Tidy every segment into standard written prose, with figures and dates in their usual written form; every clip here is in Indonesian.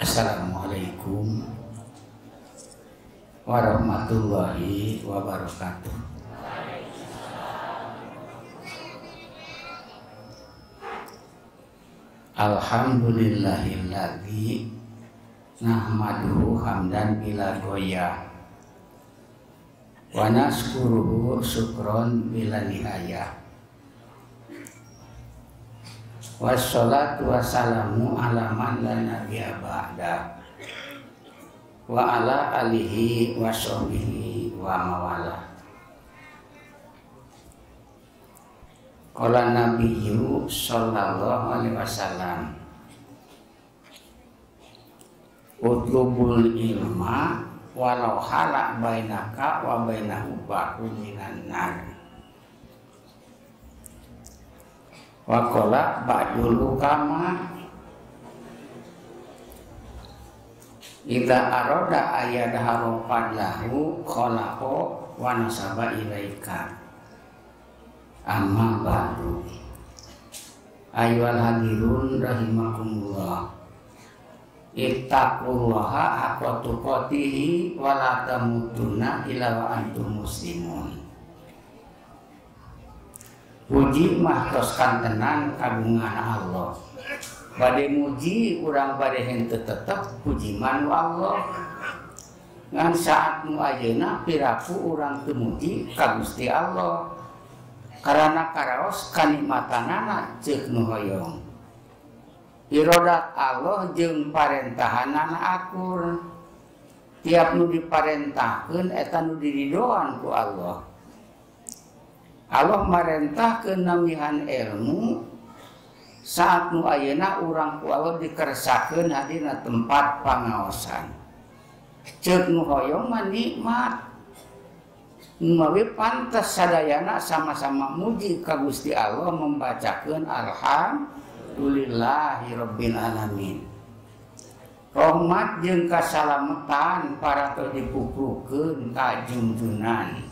Assalamualaikum warahmatullahi wabarakatuh. Alhamdulillahilladzi nahmaduhu hamdan bila goyah wa naskuruhu syukron bila nihayah. Wassalatu wassalamu ala man la nabiyya ba'da wa ala alihi wa sahbihi wa mawala. Qala nabiyyu sallallahu alaihi wasallam, utlubul ilma walau hala bainaka wa bainahu ba'u minan nar. Wa qala ba'dul ukama idza arada ayadharu fadlahu khalaqo wa nasaba ilaika. Amma ba'du. Ayyuhal hadirun rahimakumullah, ittaqullaha haqqa tuqatih wa la tamutunna illa wa antum muslimun. Puji mah tos kantenan kagungan Allah. Bade muji urang bade henteu tetep puji man Allah. Ngan saat nu ayeuna piraku urang teu muji ka Gusti Allah. Karena karaos kanikmatanana ceuk nu hoyong. Irodat Allah jeung parentahanana akur. Tiap nu diparentahkeun eta nu diridoan ku Allah. Allah marentahkeun namihan ilmu saat nu ayeuna urang ku Allah dikeresakeun hadina tempat pangaosan. Ceuk nu hoyong mah nikmat. Mawi pantas sadayana sama-sama muji ka Gusti Allah membacakeun alhamdulillahi rabbil alamin. Rahmat jeung kasalametan paratos dipuprukeun ka junjunan.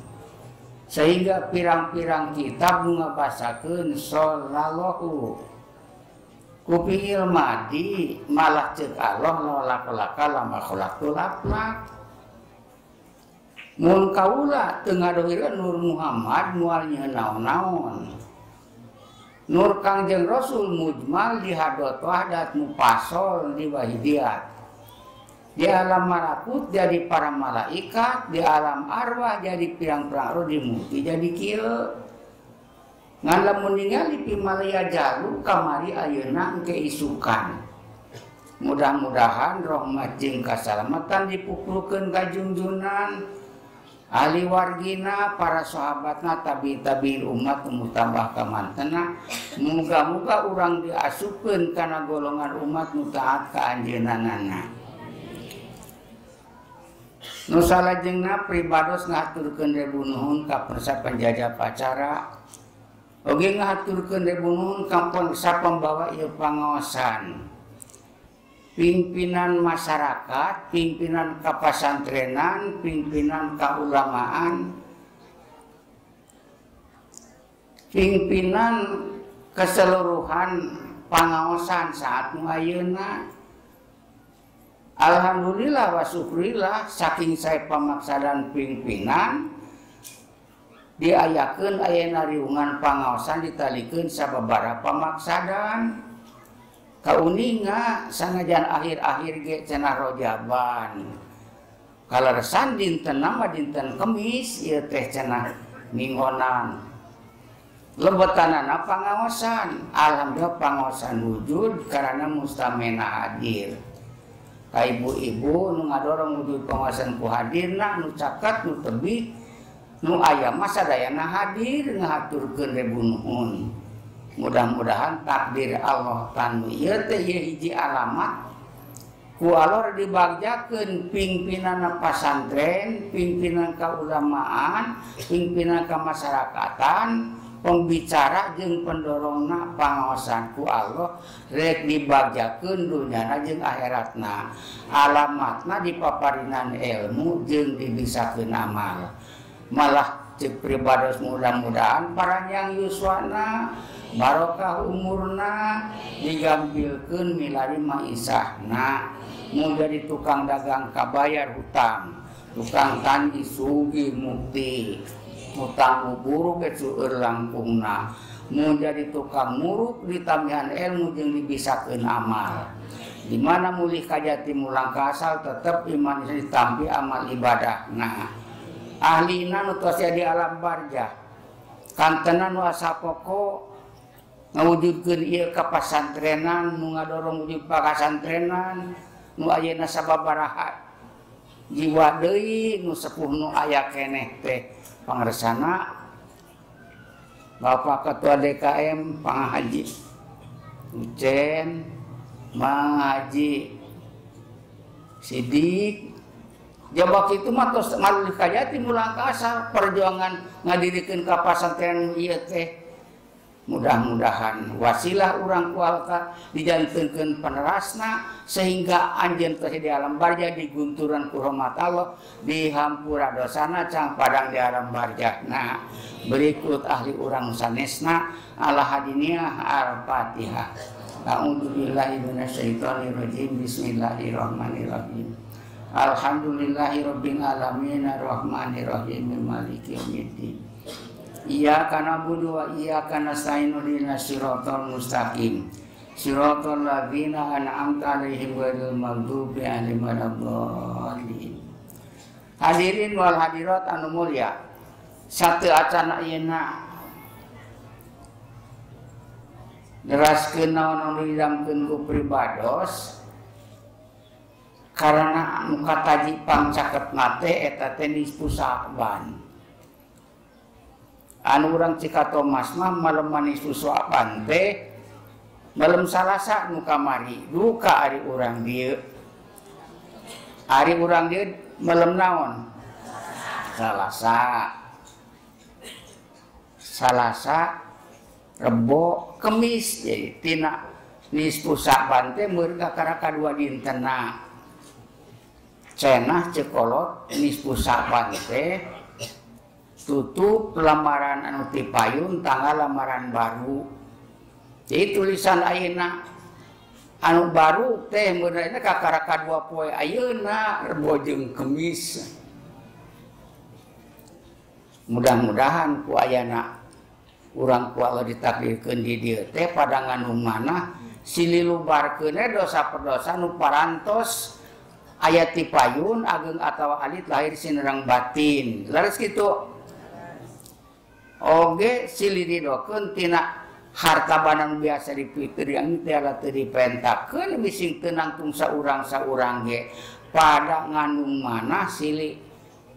Sehingga pirang-pirang kitab ngabasakeun sallallahu kupingil madi malah ceuk Allah lolak-laka lama khalaqul aflaq. Mun kaula teu ngadohireun Nur Muhammad moal nyeun naon-naon. Nur Kangjeng Rasul mujmal di hadot wahdat mufasol di wahidiyat. Di alam malakut jadi para malaikat, di alam arwah jadi pirang-pirang roh dimuti jadi kieu. Ngan lamun ningali pimalaya jalu kamari ayeuna engke isukan. Mudah-mudahan rahmat jeung kasalamatan dipupulkeun ka junjunan ahli wargina, para sahabatna, tabi-tabiin umat mutambah kamantena. Muga-muga urang diasupkeun kana golongan umat nu taat ka anjeunanana. Nu salajengna pribados ngaturkeun rebu nuhun ka persa penjajah pacara. Oge ngaturkeun rebu nuhun ka persa pembawa ieu pangaosan. Pimpinan masyarakat, pimpinan kapasantrenan, pimpinan kaulamaan, pimpinan keseluruhan pangaosan saat nu ayeuna. Alhamdulillah wa syukrillah saking sae pamaksadan pimpinan diayakeun ayeuna riungan pangaosan ditalikeun sababaraha pamaksadan. Kauninga sanajan akhir-akhir ge cenah Rojaban. Kaleresan dinten nama dinten Kemis ieu teh cenah minggonan. Lebetanana pangaosan. Alhamdulillah pangaosan wujud karena mustamena hadir. Ka ibu-ibu nu ngadorong wujud pangaosan ku hadirna, nu caket nu tebih nu aya mah sadayana hadir ngaturkeun rebu nuhun. Mudah-mudahan takdir Allah tanu ieu teh hiji alamat ku Allah dibagjakeun pimpinan pasantren, pimpinan kaulamaan, pimpinan kamasyarakatan, pembicara jeung pendorongna pangaosan ku Allah rek dibagjakeun dunyana jeung akhiratna. Alamatna dipaparinan ilmu jeung dibisakeun amal. Malah cek pribados mudah-mudahan para yang yuswana barokah umurna digambilkeun milari maisahna mun jadi tukang dagang kabayar hutang tukang tani sugih mukti hutang buru ge seueur langkungna mun jadi tukang muruk ditambihan ilmu jeung dibisakeun amal di mana mulih kajati mulang kasal tetep iman ditampi amal ibadah. Nah ahlina nu tos di alam barzah kantenan wasapoko ngawujudkeun ieu ka pasantrenan nu ngadorong wujud pasantrenan nu ayeuna sababaraha jiwa deui nu sepuh nu aya keneh teh pangresana Bapak Ketua DKM Pang Haji Ucen Mang Haji Sidik jabak itu mah tos malih kajati mulang kasar perjuangan ngadirikeun ka pasantren ieu teh mudah-mudahan wasilah urang kualka dijantenkeun panerasna sehingga anjeun teh di alam barzah digunturan ku rahmat Allah dihampura dosana cang padang di alam barzah. Nah berikut ahli urang sanesna ala hadiniah al-Fatihah. A'udzubillahi minasyaitonir rajim. Bismillahirrahmanirrahim. Alhamdulillahirabbil alamin arrahmanir rahim maliki yaumiddin. Iyyaka na'budu wa iyyaka nasta'in ihdinas siratal mustaqim. Siratal ladzina an'amta 'alaihim ghairil maghdubi 'alaihim waladdallin. Hadirin wal hadirat anu mulya, sateu acan ayeuna neraskeun naon anu didamkeun ku pribados karena anu kataji pangcaketna teh eta teh nisfu Sa'ban. Anu urang Cikatomas mah malem nisfu Sa'ban teh malem Salasa nu kamari duka ari urang dieu. Ari urang dieu malem naon? Salasa, Rebo, Kemis. Jadi tina nisfu Sa'ban teh meureun kakara kadua dintenna. Cenah cekolot nisfu Sa'ban teh tutup lamaran anu ti payun tanggal lamaran baru. Jadi tulisan ayeuna anu baru teh meureunna kakara kadua poe ayeuna Rebo jeung Kemis. Mudah-mudahan ku ayana urang ku Allah ditakdirkeun di dieu teh pada nganu manah sililubarkeun dosa perdosa nu parantos aya ti payun ageng atawa alit lahir sinerang batin. Leres kitu. Oge siliridokeun tina harta bana nu biasa dipiteureun teh ala teu dipentakeun bising teu nangtung saurang-saurang ge pada nganu manah silih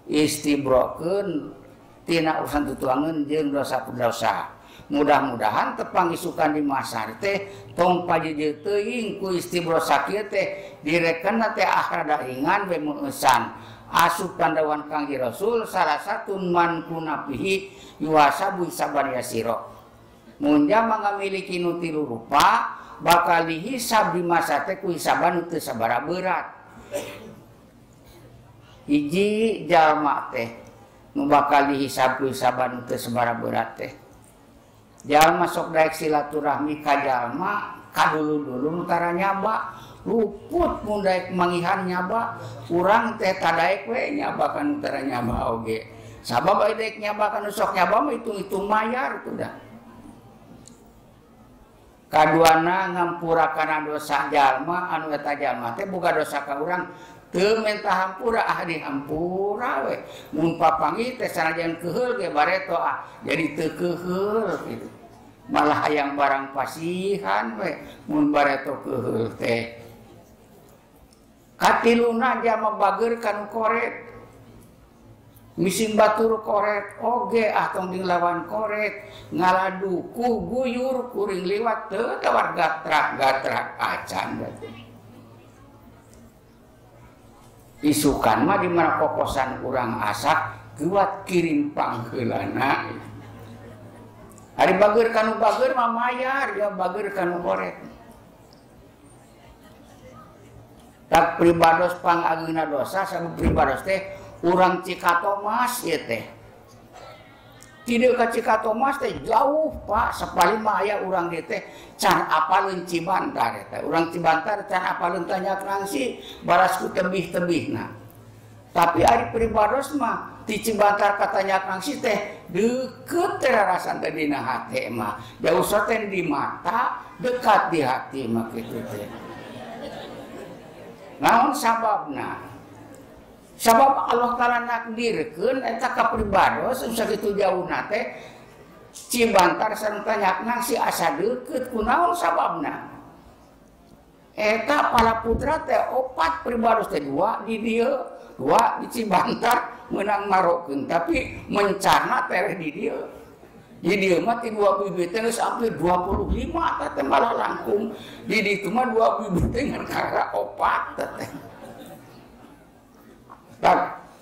istibrokeun tina urusan tutuangeun jeung dosa-dosa. Mudah-mudahan tepang isukan di masar teh tong pajeujeut teuing ku istibro sakieu teh direkenna teh akhrada ingan we meueusan. Asup tandawan Kangjeng Rasul salah satu man kunapihi yuwasabu sabar yasiro. Mun jama ngamiliki nu tilu rupa bakal dihisab di masa teh ku hisaban teu sabara berat. Hiji jalma teh nu bakal dihisab ku hisaban teu sabara berat teh. Jalma sok daek silaturahmi ka jalma kadulu-dulu nu tara nyaba luput mun daek mangihan nyaba urang teh tadaek we nyaba kan tara nyaba oge. Sabab aya daek nyaba kan sok nyaba mah hitung-hitung mayar tuh dah. Kaduana ngampurakan dosa jalma anu eta jalma teh boga dosa ka urang teu menta hampura ahli hampura we. Mun papangi teh sanajan keheul ge bareto jadi teu keheul gitu. Malah hayang barang pasihan we mun bareto keheul teh. Katiluna jama bager kanu koret. Mising batur koret oge tong dilawan koret ngaladu ku guyur kuring liwat teu tawar gatrak-gatrak acan berarti. Isukan mah di mana kokosan urang asak kuat kirim pangheulana. Ari bager kanu bager mah mayar ya bager kanu koret. Tak pribados pangageuna dosa sabab pribados teh urang Cikatomas ieu teh. tidak ke Cikatomas teh jauh Pak, sapali mah aya urang dieu teh can apaleun Cibantar eta. Urang Cibantar can apaleun tanya nangsi baras ku tebih-tebihna. Tapi ari pribados mah ti Cibantar katanya nangsi teh deukeut teh rarasan teh dina hate mah. Jauh teh di mata, dekat di hati mah kitu teh. Naon sababna? Sabab Allah Ta'ala nakdirkeun eta ka pribados sakitu jauhna teh Cibantar sareng tanyakna si asa deukeut kunaon sababna? Eta pala putra teh 4 pribados teh 2 di dieu, 2 di Cibantar meunang marokeun tapi mencana teh di dieu. Di dieu mah ti 2 bibit teh geus hampir 25 teh malah langkung. Di ditu mah 2 bibit teh ngan kara 4 teh.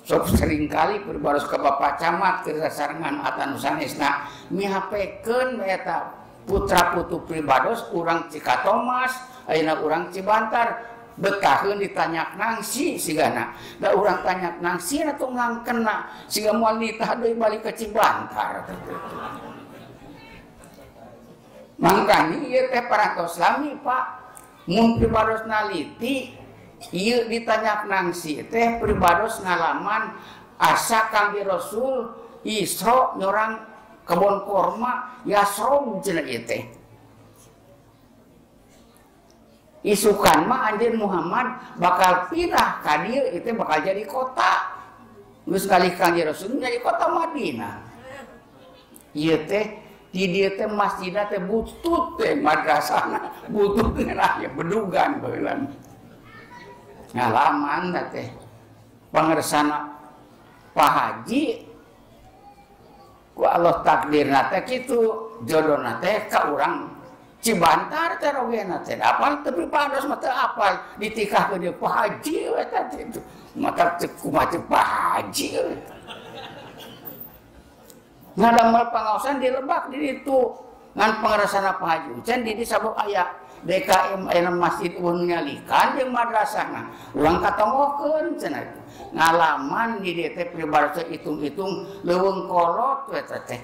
Sok sering kali pribados ke Bapak Camat ke sasarengan atan sanesna mihapekeun eta putra putu pribados urang Cikatomas ayeuna urang Cibantar betaheun ditanyak nangsi sigana da urang tanyak nangsi atuh ngangkenna siga moal nitah deui balik ke Cibantar. Mangkanya ieu teh parantos lami Pak mun pribados naliti ieu ditanyak nangsi teh pribados ngalaman asa Kangjeng Rasul Isra nyorang kebon korma Yasrib cenah ieu teh. Isukan mah anjeun Muhammad bakal pindah ka dieu itu bakal jadi kota. Geus kali Kangjeng Rasul jadi kota Madinah. Ieu teh di dieu teh masjidna teh butut teh madrasahna butut ngeunah bedugan baheula. Ngalaman teh pangersana Pak Haji ku Allah takdirna teh kitu jodohna teh ka urang Cibantar teh rogena teh apal teu pribados mah teu apal ditikah ke dieu Pak Haji eta teh mata kumaha teh Pak Haji ngadamel pangaosan di Lebak di ditu ngan pangersana Pak Haji can di sabab aya DKM aya masjid ulun nyalikan jeung madrasahna urang katonggokeun cenah ngalaman di dieu teh pribados hitung-hitung leuweung kolot eta teh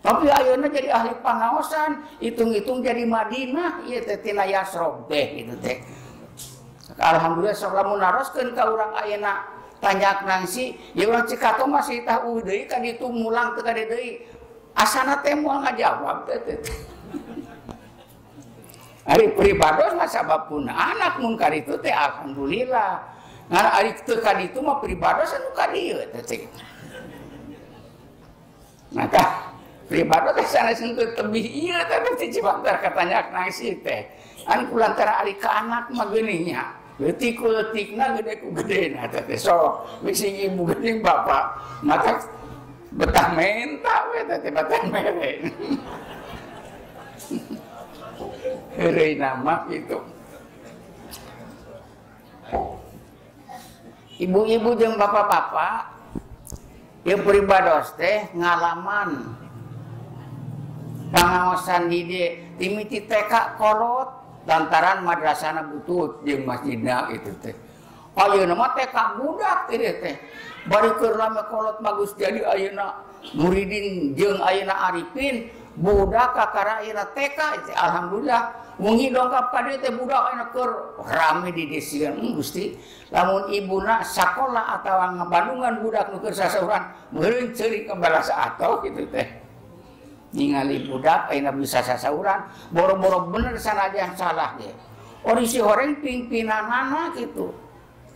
tapi ayeuna jadi ahli pangaosan hitung-hitung jadi Madinah ieu teh tina Yasrib teh kitu teh alhamdulillah sok lamun naroskeun ka urang ayeuna tanyak nangsi ya urang Cikatomas masih tahu deui ka ditu mulang teu ka deui asana teh moal ngajawab teh ari pribados mah sababna anak mun ka ditu teh alhamdulillah. Ngan ari teu ka ditu mah pribados anu ka dieu teh. Maka pribados teh saneskeun teu tebih ieu teh ti Cibantar katanya nangsi teh. An kulantara ari ka anak mah geuning nya. Leutik ku leutikna gede ku gedena teh sok misi ibu geuning bapak. Maka betah menta we teh betah mere. Heureuy nama itu. Ibu-ibu jeung bapak-bapak ieu pribados teh ngalaman pangaosan di dieu timiti TK kolot lantaran madrasahna butut jeung masjidna itu teh. Ayeuna mah TK budak teh. Bari keur lame kolot bagus jadi ayeuna muridin jeung ayeuna arifin budak kakara ayeuna TK alhamdulillah. Mungi dongkap ka dieu teh budak ayeuna keur rame di desian Gusti. Lamun ibuna sakola atawa ngabandungan budak nu keur sasauran meureun ceurik balas atoh kitu teh. Ningali budak ayeuna bisa sasauran boro-boro bener sanajan salah ge. Ori si horeng pimpinanana kitu.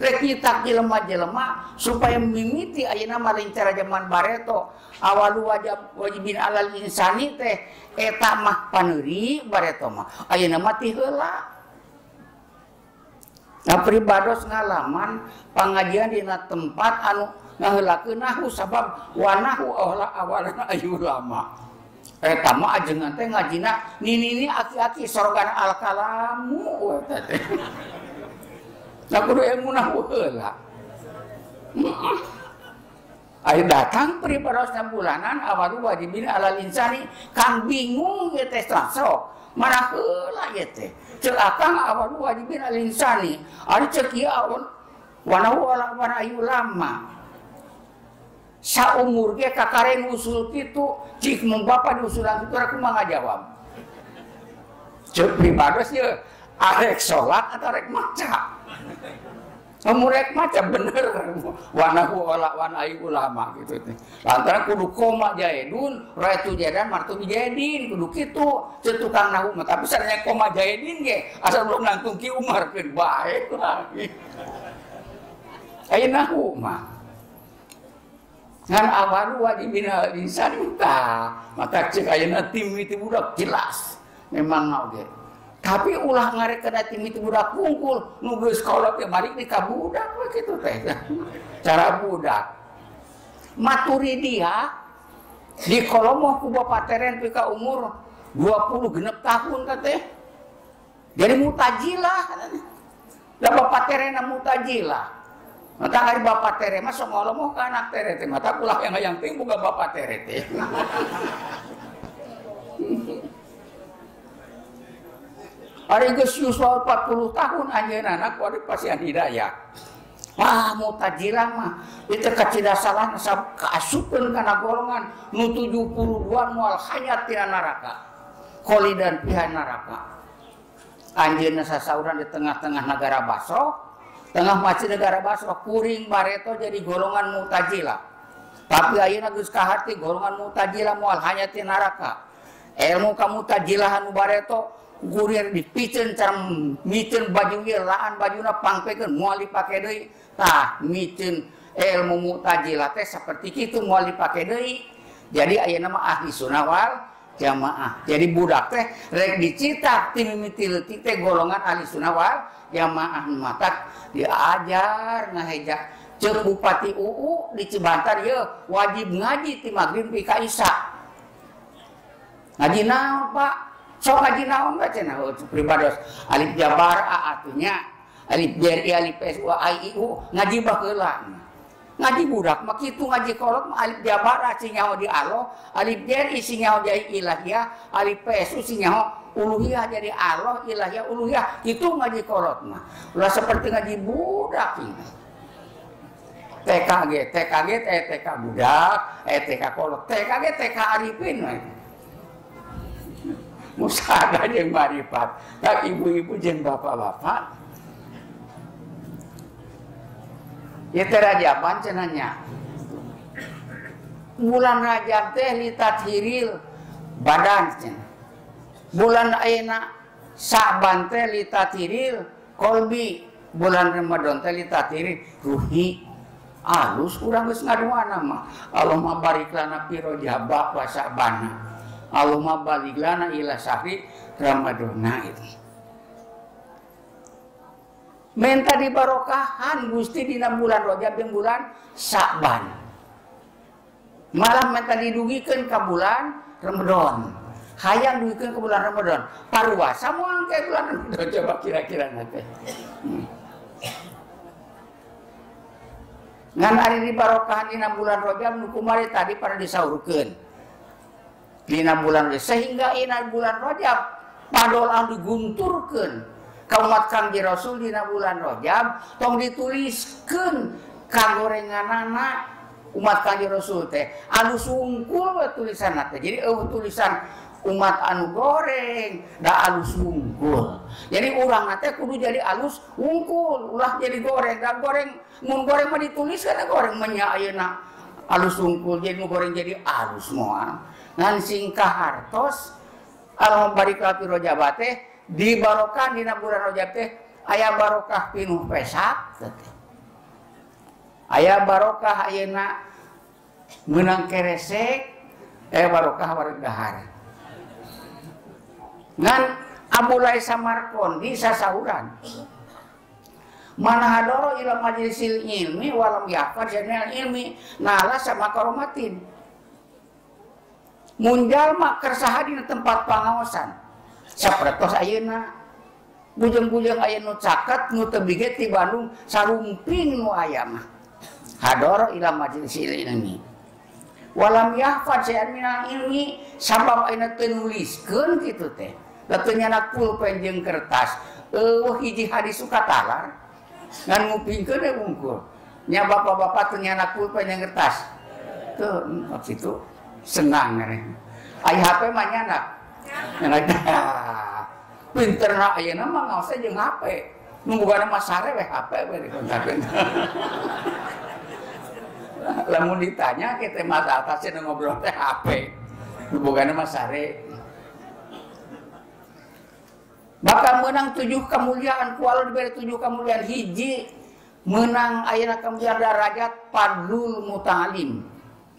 Rek nyitak jelema-jelema supaya mimiti ayeuna mah cara zaman bareto awalu wajibin alal insani teh eta mah paneuri bareto mah ayeuna mah ti heula. Nah pribados ngalaman pangajian dina tempat anu ngaheulakeun nahu sabab wanahu awalana ayu lama. Eta mah ajengan teh ngajina nini aki-aki sorogana al-kalamu eta teh. Nah kudu ilmu nahu heula. Aya datang pribarosna bulanan awalu wajibin alal insani kang bingung ge teh sok mana heula ge teh. Ceuk akang awalu wajibin alal insani. Ari ceuk ieu awan wanahu wana ayu lama. saumur ge kakaren usul kitu cik mun bapa diusulan kitu aku mah ngajawab ceuk pribados ye arek salat atau arek maca murek maca bener wanahu wanai ulama gitu teh lantaran kudu koma jaedun raitu jadan martu dijadin kudu kitu ceuk tukang nahu mah tapi sareng koma jaedin ge asal belum nangtung ki Umar keun bae lagi aya nahu mah ngan awalu wajibin insan maka cek ayeuna tim itu budak jelas memang oge tapi ulah ngarek kana tim itu budak kungkul nu geus kolot teh balik di ka budak we kitu teh cara budak Maturidiyah di kolomoh ku bapa teren pika umur 20 genep tahun kateh jadi mutajilah da bapa teren mutajilah mata hari bapa tere mah sok ngolomoh ka anak tere teh mata ulah yang ting boga bapa tere teh Ari geus yuswa 40 tahun anjeunna anak wari pasian hidayah. Wah mutajilah mah itu kacidasalan kaasupkeun kana golongan nu 72 moal hayat tina neraka. Kholidan pihan neraka. Anjeunna sasauran di tengah-tengah negara Basra, tengah masjid negara Basra kuring bareto jadi golongan mutajilah. Tapi ayeuna geus kaharti golongan mutajilah moal hayat tina neraka. Ilmu ka mutajilah anu bareto gurir dipikeun cara mikeun baju ieu laan bajuna pangpekeun moal dipake deui tah mikeun ilmu mu'tazilah teh saperti kitu moal dipake deui jadi ayeuna mah ahli sunnah wal jamaah jadi budak teh rek dicita ti mimiti leutik teh golongan ahli sunnah wal jamaah mata diajar ngaheja ceuk Bupati UU di Cibantar ieu wajib ngaji ti magrib pi ka isya ngaji naon Pak sok ngaji naon baca nah pribados alif jabar a atunya alif jar i alif s wa i u ngaji baheula ngaji budak mah kitu ngaji kolot mah alif jabar a sinyaho di Allah alif jar i sinyaho jadi ilahiyah alif s sinyaho uluhiyah jadi Allah ilahiyah uluhiyah kitu ngaji kolot mah ulah seperti ngaji budak ini TKG TK budak TK kolot TK arifin musada jeung marifat tak ibu-ibu jeung bapak-bapak ya teh Rajaban cenanya bulan Rajab teh litathiril badan cenah bulan ayeuna Sa'ban teh litathiril qalbi bulan Ramadan teh litathiril ruhi alus urang geus ngaduana mah Allahumma barik lana fi Rajab wa Sa'ban Allahumma baligh lana ila syahri Ramadana itu. Minta dibarokahan Gusti dina bulan Rajab jeung bulan Sa'ban. Malah minta didugikeun ka bulan Ramadan. Hayang dugikeun ka bulan Ramadan. Paruasa moal ke bulan Ramadan coba kira-kira teh. Ngan ari dibarokahan dina bulan Rajab nu kumari tadi pada disaurkeun. Dina bulan Rajab sehingga ina bulan Rajab padolan digunturkeun ka umat Kangjeng Rasul dina bulan Rajab tong dituliskeun kagorenganana umat Kangjeng Rasul teh anu sungkul we tulisanna teh jadi tulisan umat anu goreng da alus wungkul jadi urang teh kudu jadi alus wungkul ulah jadi goreng da goreng mun goreng mah ditulis kana goreng menya ayeuna alus wungkul jadi nu goreng jadi alus moal ngan singkah hartos Allahumma barik fi Rajab teh di barokah dina bulan Rajab teh aya barokah pinuh pesak aya barokah ayeuna meunang keresek aya barokah wareg dahar ngan Abulai Samarqandi sasauran mana hadoro ila majlisil ilmi walam yaqad janal ilmi nala sama karomatin munjal mak kersaha dina tempat pangaosan sapertos ayeuna bujeng-bujeng aya nu caket nu teu bige ti Bandung sarumping nu aya mah hadoro ila majlisil ilmi walam yahfad syai'an minal ilmi sabab ayeuna teu nuliskeun kitu teh da teu nyana pulpen jeung kertas eueuh hiji hadis sukatalar ngan ngupingkeun we wungkul nya bapak-bapak teu nyana pulpen jeung kertas tuh waktu itu senang nih. Aya HP mah nyanak. Pinter na ayeuna mah ngaos jeung HP. Nu boga mah sare we HP we dikontakkeun. Lamun ditanya kita mata atasnya ngobrol teh HP. Nu boga mah sare. Bakal menang 7 kemuliaan ku Allah diberi 7 kemuliaan hiji menang ayeuna kemuliaan derajat padlul muta'alim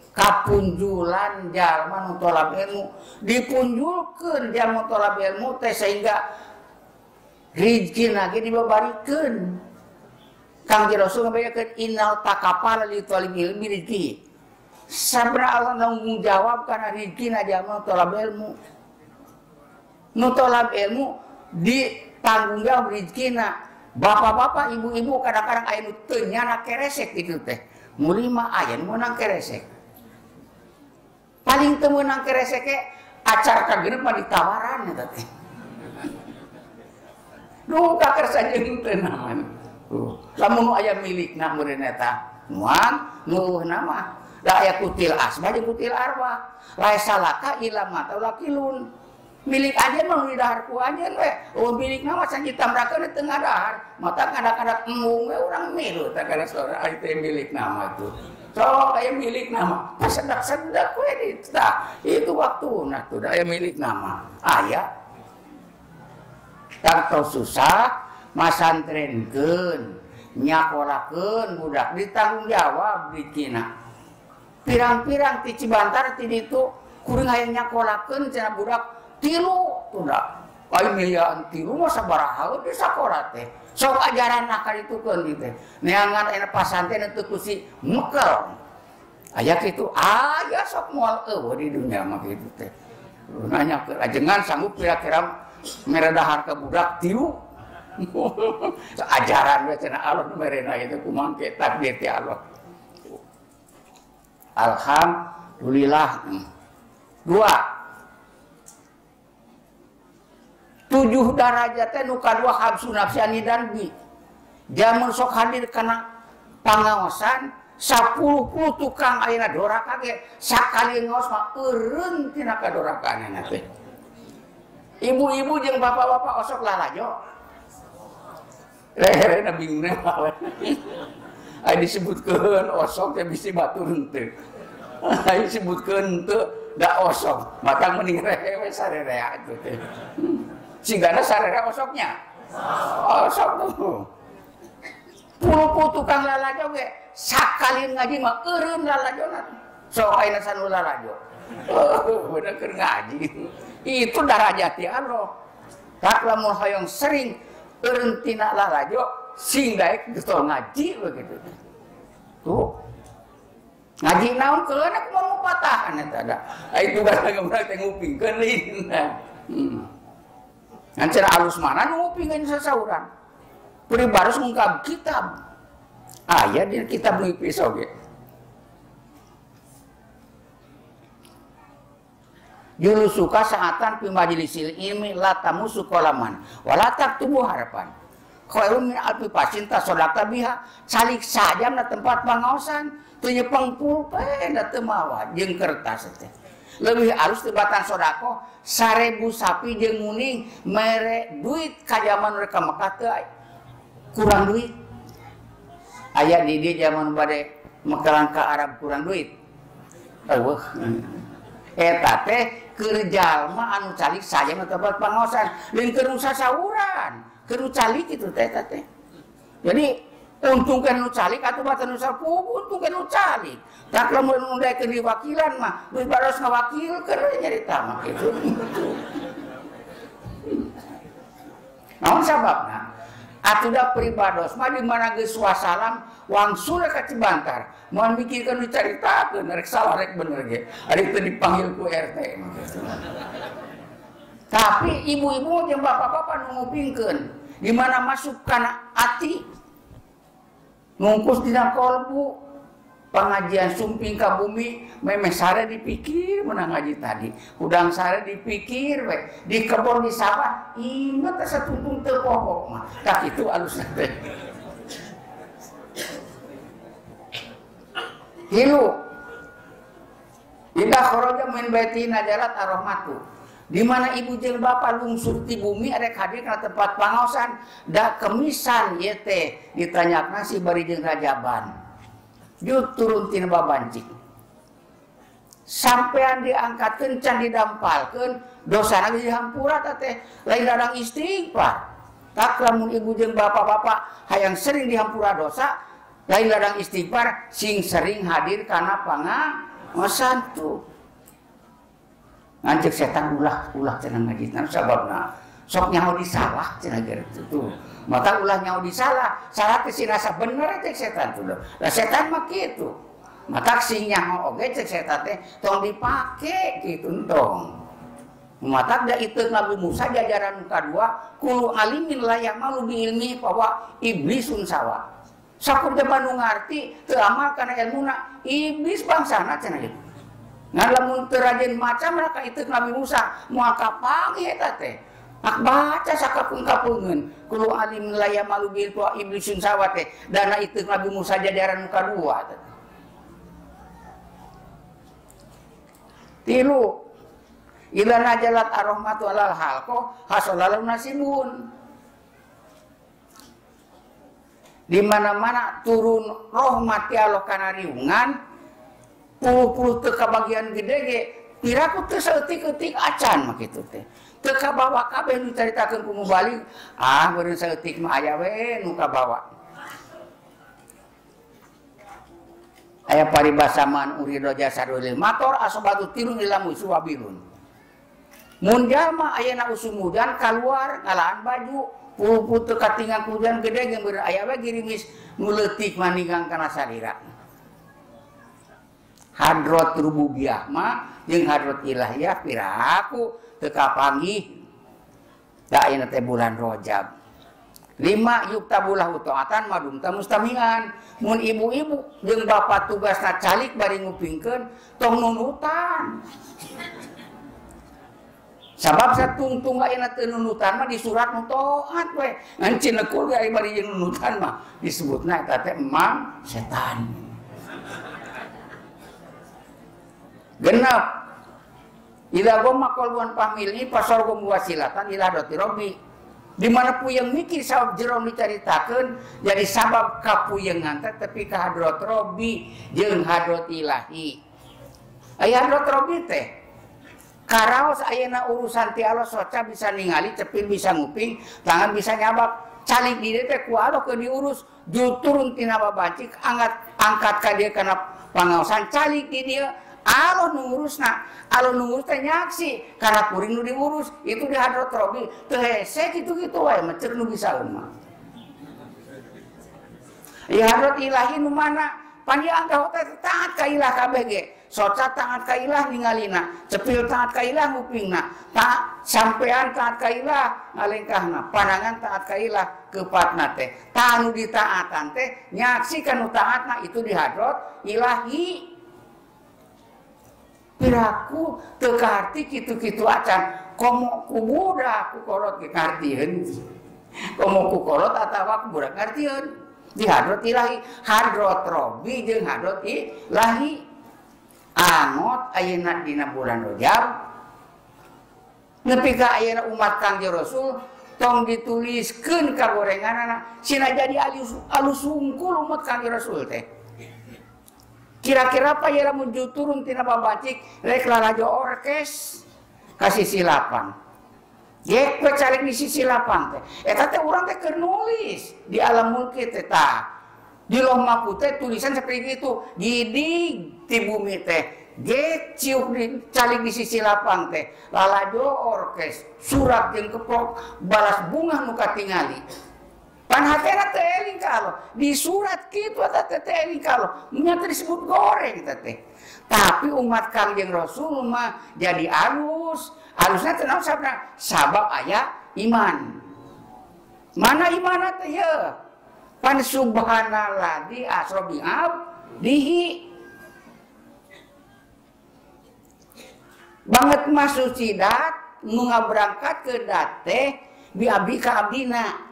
kapunjulan jalma nu tolab ilmu dipunjulkeun jalma tolab ilmu teh sehingga rizkina ge dibabarikeun. Kang Rasul ngabayakeun innal takafala li talib ilmi rizki. Sabra Allah nanggung jawab kana rizkina jalma tolab ilmu. Nu tolab ilmu di tanggung jawab rizkina. Bapak-bapak, ibu-ibu kadang-kadang aya nu teu nyana keresek gitu teh. Muli mah aya nu meunang keresek. Paling teu meunang keresek ke acar kageuneup mah ditawaran eta teh. Duh ka kersa jeung teu naon. Lamun aya milikna meureun eta, moal nuhna mah da aya kutil asma jeung kutil arwah. Lae salaka ila mata ulakilun. Milik aja mah di dahar ku aja we. Oh milikna mah can ditambrakeun di tengah dahar. Mata kadang-kadang embung we urang milu tah kana saudara aya teh milikna mah tuh. Sok aya milikna mah. Sedak-sedak we ditah. Itu waktuna tuh da aya milikna mah. Aya. Tak tau susah masantrenkeun, nyakolakeun budak ditanggung jawab dikina. Pirang-pirang ti Cibantar ti ditu kuring aya nyakolakeun cenah budak 3 tuh Ai miliaan 3 mah sabaraha di sakola teh. Sok ajaran ka ditukeun di teh. Neangan aya pasantren teu kusi mekel. Aya kitu, aya sok moal eueuh di dunia mah kitu teh. Nanya ke ajengan sanggup kira-kira mere dahar ke budak 3. Ajaran we cenah Allah merena itu kumangke takdir ti Allah. Alhamdulillah. 2 7 darajatnya nuka 2 habsu nafsi anidan bi. Jamun sok hadir kana pangaosan 10 tukang ayeuna doraka ge sakali ngaos mah eureun tina kadorakanana teh. Ibu-ibu jeung bapak-bapak osok lalajo. Leherna bingungna mah. Ai disebutkeun osok teh bisi batur henteu. Ai disebutkeun teu da osok, maka mending rewe sarerea atuh teh. Singgana sarere osoknya. Osok tuh. Puluh tukang lalajo ge sakali ngaji mah eureun lalajona. Sok ayeuna sanu lalajo. Bener keur ngaji. Itu darajat ti Allah. Tak lamun hoyong sering eureun tina lalajo sing daek getol ngaji begitu. Tuh. Ngaji naon keulana kumaha patahan eta da. Ai tugas ngagemna teh ngupingkeun lina. Ngan cenah alus mana nu ngupingkeun sasauran. Peribaros ngungkap kitab. Aya di kitab nu pisau ge. Julu suka saatan fi majlisil ilmi la tamusu qalaman wala taktubu harapan. Khairun min alfi pacinta sodaka biha calik saja na tempat pangaosan teu nyepeng pulpen da teu mawa jeung kertas teh. Lebih halus tebatan sodako 1000 sapi jeung nguning mere duit ka zaman mereka Mekah teu kurang duit. Aya di dieu zaman bade mekalan ka Arab kurang duit. Eueuh. Eta teh keur jalma anu calik saja na tempat pangaosan lain keur sasauran, keur calik kitu teh eta teh. Jadi untungkeun nu calik atuh batan nu sapugu untungkeun nu calik. Tak lamun undaekeun di wakilan mah geus baros ngawakilkeun nyarita mah kitu. Naon sababna? Atuda pribados mah di mana geus wasalam wangsul ka Cibantar. Moal mikirkeun nu caritakeun rek salah rek bener ge. Ari teu dipanggil ku RT mah kitu. Tapi ibu-ibu jeung bapak-bapak nu ngupingkeun di mana masuk kana ati ngungkus dina kolbu pengajian sumping ka bumi memeh sare dipikir menang ngaji tadi udang sare dipikir we di kebon di sawah inget satuntung teu pokok mah tak itu alus teh. Hilu Idza kharaja min baiti najarat ar-rahmatu. Di mana ibu jeung bapa lungsur ti bumi arek hadir ka tempat pangaosan da kemisan ieu teh ditanyakeun si bari jeung rajaban. Jut turun tina babancik. Sampean diangkatkeun can didampalkeun dosana dihampura teh lain dadang istighfar. Tak lamun ibu jeung bapak-bapak hayang sering dihampura dosa lain dadang istighfar sing sering hadir kana pangaosan tuh. Ngancek setan ulah cenah ngaji nah sababna sok nyaho disalah cenah gitu tuh maka ulah nyaho disalah salah teh rasa bener cek setan tuh lah setan mah kitu maka sing nyaho oge cek setan teh tong dipake kitu tong mata da itu Nabi Musa jajaran kadua kulu alimin layak malu bi ilmi bahwa iblisun sawa sakurja banu ngarti teu amal kana ilmuna iblis bangsana cenah gitu. Nah lamun teu rajin maca mereka itu Nabi Musa moal kapanggih eta teh. Ak baca sakapeung-kapeungeun kulo alim la yamalu bil wa iblisun sawate dana itu Nabi Musa jajaran muka dua teh. Tilu ila najalat ar-rahmatu alal halqo hasalalun nasimun. Di mana-mana turun rahmat Allah kana riungan puluh teu kabagian gede ge piraku teu saeutik-eutik acan mah kitu teh teu kabawa kabeh nu caritakeun ku mubalik beureun saeutik mah aya we nu kabawa aya paribasaman urido jasadul mator asbatu tirun ila musuwabilun mun jalma ayeuna usumudan kaluar ngalaan baju puluh teu katingal hujan gede ge beureun aya we girimis nu leutik maninggang kana salira hadrot rububiyah mah jeung hadrot ilahiyah piraku teu kapanggih da ayeuna teh bulan Rajab. 5 yuktabulahu taatan madum tamustamian mun ibu-ibu jeung bapak tugasna calik bari ngupingkeun tong nunutan. Sabab satungtung ayeuna teu nunutan mah di surat nu taat we. Ngan cinekul ge bari jeung nunutan mah disebutna eta teh emang setan. Genap ila goma kolwan pamilni pasorgum wasilatan ila doti robi di mana puyeng mikir sabab jero dicaritakeun jadi sabab kapuyengan teh tepi ka hadrat robi jeung hadrat ilahi aya hadrat robi teh karaos ayeuna urusan ti Allah soca bisa ningali cepil bisa nguping tangan bisa nyabak calik di dieu teh ku Allah ke diurus juturun tina babancik angkat ka dieu kana pangaosan calik di dieu Allah nungurusna, Allah nungurus teh nyaksi, karena kuring nu diurus itu di hadrat robi, teu hese gitu-gitu wae mecer nu bisaeun mah. Ya hadrat ilahi nu mana? Pan dia angka teh taat ka ilah kabeh ge. Soca taat ka ilah ningalina, cepil taat ka ilah ngupingna, tak sampean taat ka ilah ngalengkahna, pandangan taat ka ilah keupatna teh. Tah nu ditaatan teh nyaksi ka nu taatna itu di hadrat ilahi. Piraku teu karti kitu-kitu acan komo ku budak ku kolot ge kartieun komo ku kolot atawa ku budak kartieun di hadrat ilahi hadrat robi jeung hadrat ilahi angot ayeuna dina bulan Rajab nepi ka ayeuna umat Kangjeng Rasul tong dituliskeun kagorenganana sina jadi alus sungkul umat Kangjeng Rasul teh. Kira-kira apa ya lamun turun tina babacik rek lalajo orkes ka sisi lapang. Gek calik di sisi lapang teh. Eta teh urang teh keur nulis di alam mulki teh tah. Di loh maku teh tulisan seperti itu. Gidig ti bumi teh. Gek ciuk di calik di sisi lapang teh. Lalajo orkes surat jeung keprok balas bunga nu katingali. Pan hatena teh eling ka Allah. Di surat kitu eta teh eling ka Allah. Nya teh disebut goreng eta teh. Tapi umat Kangjeng Rasul mah jadi alus. Alusna teh naon sabna? Sabab aya iman. Mana iman teh ye? Pan subhanalladzi asra bi abdihi. Banget masuk cidat nu ngaberangkat ke dat teh bi abdi ka abdina.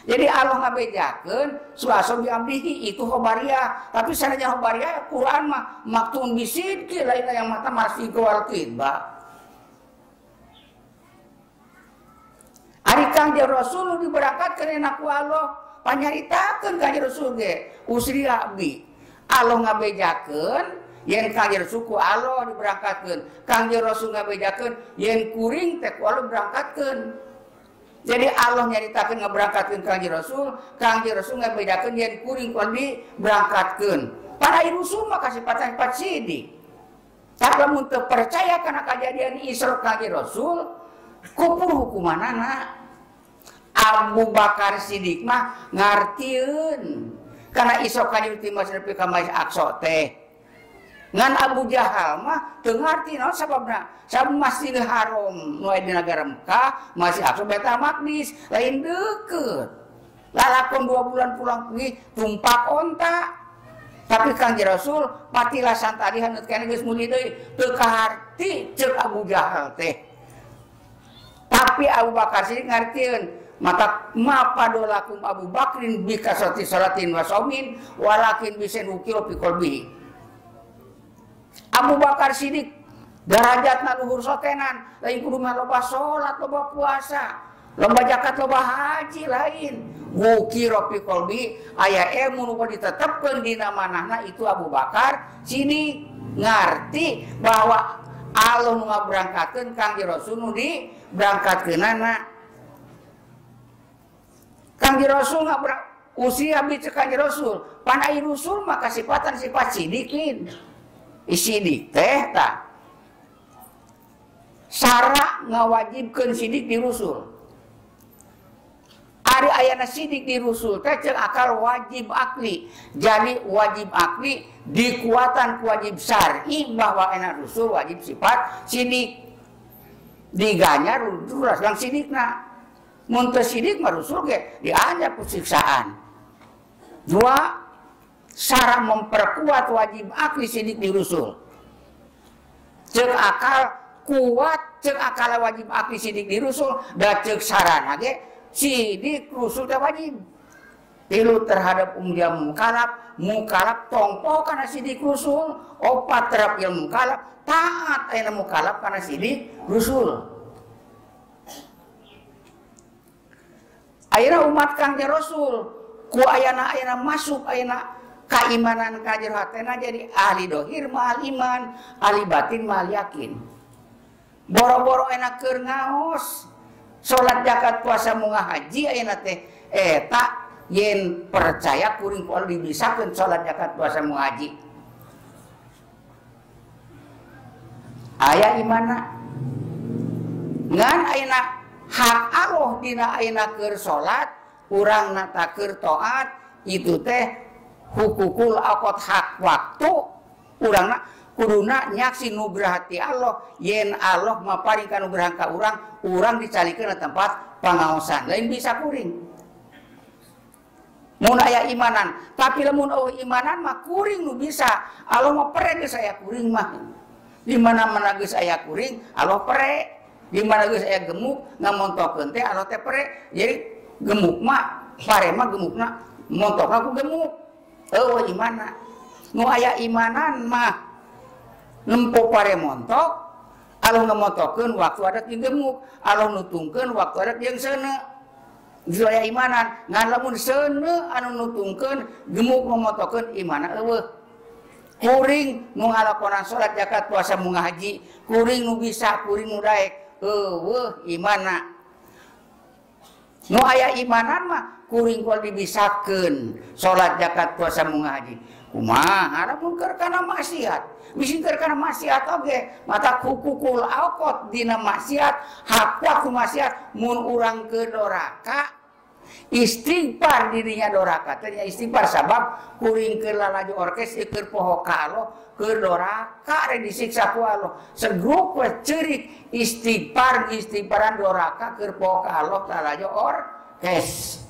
Jadi Allah ngabejakeun suaso biamdihi itu khobariyah. Tapi sanajan khobariyah Quran mah maktun bisidqi lain yang mata masih wal kidba. Ari Kangjeng Rasul diberangkatkeun enak ku Allah, panyaritakeun Kangjeng Rasul ge usri abi. Allah ngabejakeun yen Kangjeng Rasul ku Allah diberangkatkeun. Kangjeng Rasul ngabejakeun yen kuring teh ku Allah berangkatkeun. Jadi Allah nyaritakeun ngaberangkatkeun Kangjeng Rasul ngabedakeun yen kuring ku diberangkatkeun. Para Rasul mah kasipatan-sifat sidik. Tapi lamun teu percaya kana kejadian Isra Kangjeng Rasul, kupur hukumanana. Abu Bakar Siddiq mah ngartieun kana Isra Kangjeng Rasul nepi ka Masjid Aqsa teh. Ngan Abu Jahal mah teu ngarti naon sababna. Sabab Masjidil Haram nu aya di nagara Mekah, Masjid Aqsa Baitul Maqdis lain deukeut. Lalakon 2 bulan pulang pergi tumpak onta. Tapi Kangjeng Rasul patilah santari haneut keneh geus muni deui teu kaharti ceuk Abu Jahal teh. Tapi Abu Bakar Siddiq ngartieun mata mapadolakum Abu Bakrin bi kasati salatin wa saumin walakin bisen ukil fi qalbihi. Abu Bakar Siddiq derajatna luhur sotenan, lain kudu mah loba salat, loba puasa, loba zakat, loba haji lain. Wukira fi qalbi aya ilmu nu ditetepkeun dina manahna itu Abu Bakar Siddiq ngarti bahwa Allah nu ngaberangkatkeun Kangjeng Rasul nu diberangkatkeunana. Kangjeng Rasul usia bi Kangjeng Rasul, pan ai Rasul mah kasipatan sifat sidikin. Sidik teh tah syarat ngawajibkeun sidik di Rasul. Ari ayana sidik di Rasul teh ceuk akal wajib akli. Jadi wajib akli dikuatan ku wajib syar'i bahwa enak Rasul wajib sifat sidik. Diganya ruras lang sidikna. Mun teu sidik mah Rasul ge dianyap ku siksaan. Dua, syarat memperkuat wajib akli sidik di Rasul. Ceuk akal kuat, ceuk akal wajib akli sidik di Rasul, da ceuk sarana ge sidik Rasul teh wajib. Tilu terhadap dia mukalaf tongpo kana sidik Rasul. Opat terhadap ilmu mukalaf taat aya mukalaf kana sidik Rasul. Ayeuna umat Kangjeng Rasul ku ayana masuk ayana kaimanan kajir hatena jadi ahli dohir mahal iman, ahli batin mahal yakin. Boro-boro enak keur ngaos salat zakat puasa munggah haji ayeuna teh eta yen percaya kuring ku Allah dibisakeun salat zakat puasa munggah haji. Aya imanna ngan ayeuna hak Allah dina ayeuna keur salat urang nata keur taat itu teh hukukul akot hak waktu urangna kuduna nyaksi nugrah hati Allah yen Allah maparing kanugrahan ka urang dicalikeun ka tempat pangaosan lain bisa kuring mun aya imanan tapi lamun eueuh imanan mah kuring nu bisa Allah mah pere geus aya kuring mah di mana-mana geus aya kuring Allah pere di mana geus aya gemuk ngamontokeun teh Allah teh pere jadi gemuk mah pare mah gemukna montokna ku gemuk. Eueuh imanna. Nu aya imanan mah nempo pare montok, Allah ngamontokeun waktu adat jeung gemuk, Allah nutungkeun waktu adat jeung seuneu. Geus aya imanan, ngan lamun seuneu anu nutungkeun gemuk ngamontokeun imanna eueuh. Kuring nu ngalakonan salat zakat puasa munggah haji, kuring nu bisa, kuring nu daek, eueuh imanna. Nu aya imanan mah kuring kual dibisakeun salat zakat puasa munggah haji. Kumaha lamun keur kana maksiat? Bisi keur kana maksiat oge, mata kukukul alqot dina maksiat, hakwa ku maksiat mun urang ke doraka istighfar dirinya doraka teh istighfar sabab kuring keur lalaju orkes keur poho ka Allah keur doraka rek disiksa ku Allah. Segrup we ceurik istighfaran doraka keur poho ka Allah lalaju orkes.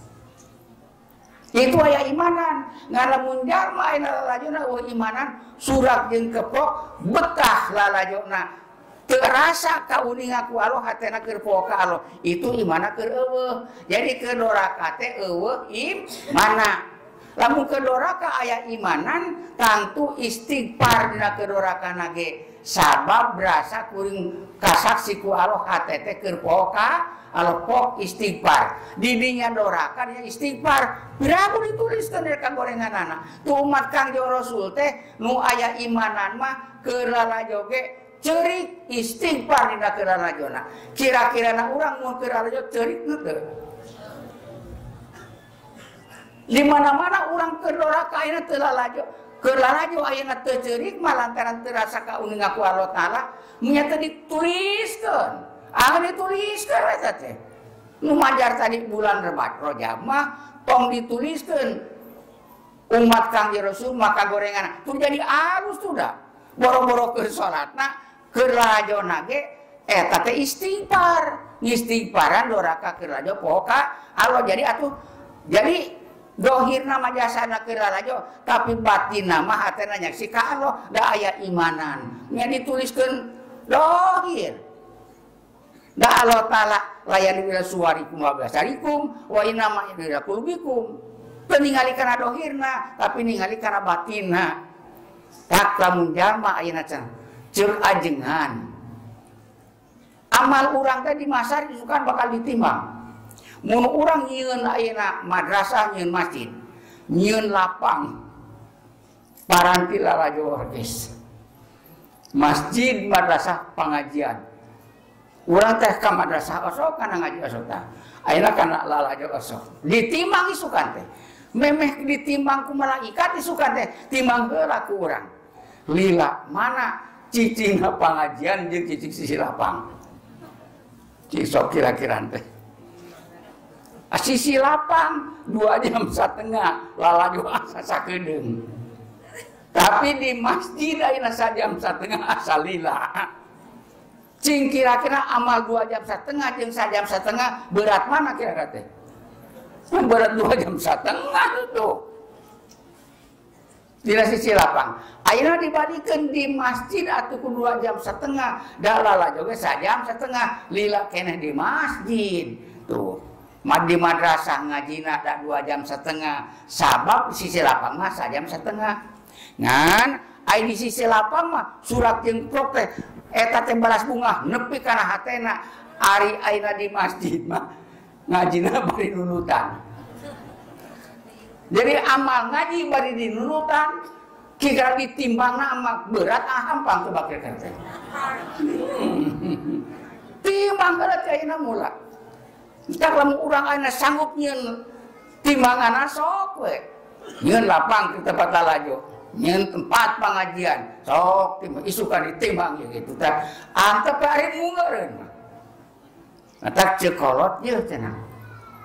Itu aya imanan, ngalamun jalma aya lalajona imanan surak jeung keprok betah lalajona terasa kauninga ku Allah hatena keur poho ka Allah itu imana keur eueuh. Jadi keur doraka teh eueuh imana. Lamun keur doraka aya imanan tangtu istighfar dina keur dorakana ge sabab berasa kuring kasaksi ku Allah hate teh keur poho ka Allah pok istighfar. Didinya doraka dia istighfar. Birabu dituliskeun ka gorenganana. Tu umat Kangjeng Rasul teh nu aya imanan mah keur lalajo ge cerik istighfar dina keur lalajona. Kira-kirana urang mun keur lalajo cerik teu. Di mana-mana urang keur doraka ayeuna teu lalajo. Keur lalajo ayeuna teu cerik mah lantaran teu rasa kauningan ku Allah Taala, nya teh dituliskeun. Dituliskeun eta teh. Nu majar tadi bulan Rajab mah tong dituliskeun umat Kangjeng Rasul maka gorengan. Tuh jadi alus sudah. Boro-boro keur salatna keur lajona ge eta teh istighfar. Istighfaran doraka keur lajo poho ka Allah. Jadi atuh jadi dohirna mah jasana keur lajo tapi batinna mah hatena nyaksi ka Allah da aya imanan. Nya dituliskeun dohir. Da Allah Ta'ala layani ila suwarikum wa basarikum wa inama ila qulubikum. Teu ningali kana dohirna tapi ningali kana batinna. Tak lamun jalma ayeuna cenah ceuk ajengan. Amal urang teh di masa disukan bakal ditimbang. Mun urang nyieun ayeuna madrasah nyieun masjid, nyieun lapang. Paranti lalajo orges. Masjid madrasah pengajian. Urang teh ka madrasah osok kana ngaji osok tah. Ayeuna kana lalajo osok. Ditimbang isukan teh. Memeh ditimbang ku malaikat isukan teh, timbang heula ku urang. Lila mana cicing pengajian jeung cicing sisi lapang. Sok kira-kira teh. Sisi lapang 2 jam setengah lalajo asa sakedeung. Tapi di masjid ayeuna 1 jam setengah asa lila. Cing kira-kira amal 2 jam setengah jeung 1 jam setengah berat mana kira-kira teh? Berat 2 jam setengah itu. Dina sisi lapang. Ayeuna dibandingkeun di masjid atuh ku 2 jam setengah, da lalajo ge 1 jam setengah, lila keneh di masjid. Tuh. Di madrasah ngajina da 2 jam setengah, sabab sisi lapang mah 1 jam setengah. Ngan ai di sisi lapang mah surat jeung prok teh eta teh balas bunga nepi kana hatena. Ari ayeuna di masjid mah ngajina bari nunutan. Jadi amal ngaji bari dinunutan, kira ditimbangna amal berat hampang teu bakal teh. Timbang kada teh ayeuna mula. Tak lamun urang ayeuna sanggup nyieun timbanganna sok we. Nyieun lapang di tempat lalajo, nyieun tempat pengajian, sok timbang isukan ditimbang ya gitu tah. Antep ari mungeureun. Tak cekolot ieu cenah.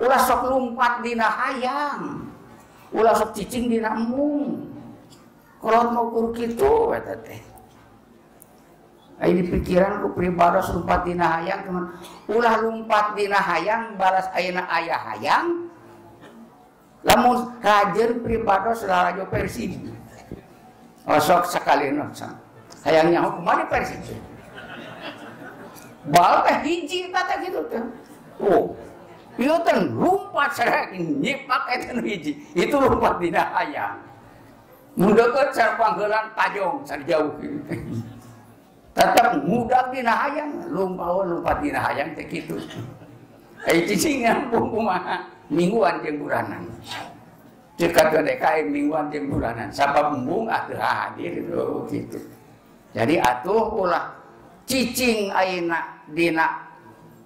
Ulah sok lumpat dina hayang. Ulah sok cicing dina embung. Kolot mau kur kitu eta teh. Ai di pikiran ku pribados lumpat dina hayang teman. Ulah lumpat dina hayang balas ayeuna aya hayang. Lamun rajeun pribados lalajo Persib. Osok sakalina hayangnya kumaha di Persib. Bal teh hiji eta teh kitu teh. Oh. Ieu teh lumpat sareng nyipak eta nu hiji. Itu lumpat dina hayang. Mun deukeut sareng pangeulan tajong sar jauh kitu teh. Tetap mudah dina hayang, lumpat dina hayang teh kitu. Cicing ngampung kumaha mingguan jeung bulanan. Ceuk kadeka mingguan jeung bulanan. Sabab embung atuh hadir kitu. Jadi atuh ulah cicing ayeuna dina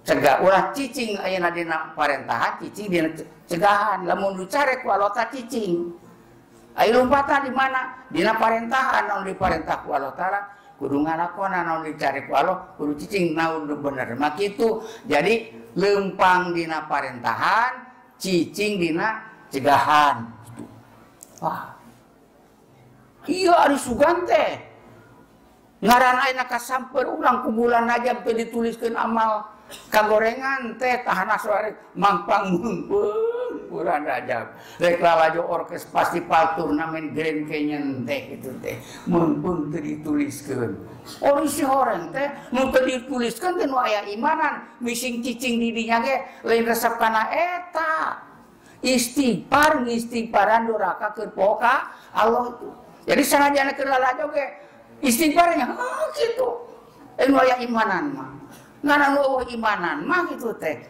cegah, ulah cicing ayeuna dina parentahan, cicing dina cegahan. Lamun dicarek ku Allah ta cicing. Ai lompatan di mana? Dina parentahan, naon diparentah ku Allah Taala kudu ngalakona, naon dicari ku Allah kudu cicing naon bener. Mak kitu. Jadi lempang dina parentahan, cicing dina cegahan. Wah. Ieu ari sugan teh. Ngaran ayeuna kasampeun urang ku bulan Rajab teh dituliskeun amal kagorengan teh tahana sore mangpang mumpung kurang rajab rek lalajo orkes pasti pal turnamen grand canyon teh itu teh mumpung teu dituliskeun orisi horeng teh nu teu dituliskeun teh nu aya imanan mising cicing di dinya ge lain resep kana eta istighfar ngistighfaran duraka keur poka Allah itu jadi sanajana keur lalajo ge istighfarnya gitu nu aya imanan mah ngana nu imanan mah gitu teh